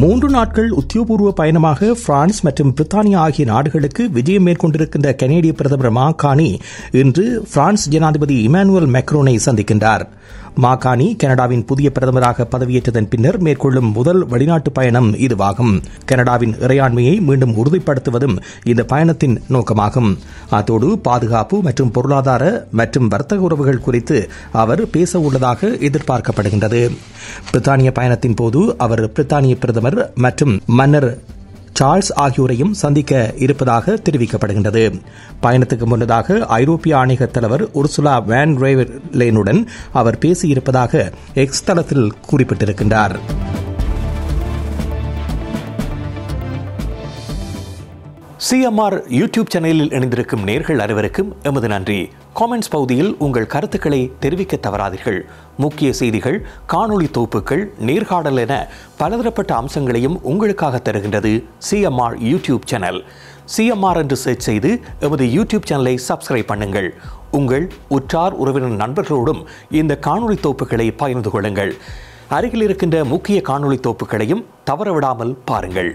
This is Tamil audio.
3 நாட்கள் உத்தியோகபூர்வ பயணமாக பிரான்ஸ் மற்றும் பிரித்தானியா ஆகிய நாடுகளுக்கு விஜயம் மேற்கொண்டிருக்கின்ற கனேடிய பிரதமர் மாகாணி இன்று பிரான்ஸ் ஜனாதிபதி இமானுவேல் மேக்ரோனை சந்திக்கின்றார். மாகாணி கனடாவின் புதிய பிரதமராக பதவியேற்றதன் பின்னர் மேற்கொள்ளும் முதல் வெளிநாட்டு பயணம் இதுவாகும். கனடாவின் இறையாண்மையை மீண்டும் உறுதிப்படுத்துவதும் இந்த பயணத்தின் நோக்கமாகும். அத்தோடு பாதுகாப்பு மற்றும் பொருளாதார மற்றும் வர்த்தக உறவுகள் குறித்து அவர் பேச உள்ளதாக எதிர்பார்க்கப்படுகின்றது. பிரித்தானிய பயணத்தின் போது அவர் பிரித்தானிய பிரதமர் மற்றும் மன்னர் சார்ல்ஸ் ஆகியோரையும் சந்திக்க இருப்பதாக தெரிவிக்கப்படுகின்றது. பயணத்துக்கு முன்னதாக ஐரோப்பிய ஆணைய தலைவர் உர்சுலா வேன் டெர் லேயனுடன் அவர் பேசியிருப்பதாக எக்ஸ் தளத்தில் குறிப்பிட்டிருக்கின்றார். சிஎம்ஆர் யூடியூப் சேனலில் இணைந்திருக்கும் நேர்கள் அனைவருக்கும் எமது நன்றி. காமெண்ட்ஸ் பகுதியில் உங்கள் கருத்துக்களை தெரிவிக்க தவறாதீர்கள். முக்கிய செய்திகள், காணொளி தொகுப்புகள், நேர்காணல் என பலதரப்பட்ட அம்சங்களையும் உங்களுக்காக தருகின்றது சிஎம்ஆர் யூடியூப் சேனல். சிஎம்ஆர் என்று சர்ச் செய்து எமது யூடியூப் சேனலை சப்ஸ்கிரைப் பண்ணுங்கள். உங்கள் உற்றார் உறவினர் நண்பர்களோடும் இந்த காணொளி தொகுப்புகளை பகிர்ந்து கொள்ளுங்கள். அருகில் இருக்கின்ற முக்கிய காணொளி தொகுப்புகளையும் தவறவிடாமல் பாருங்கள்.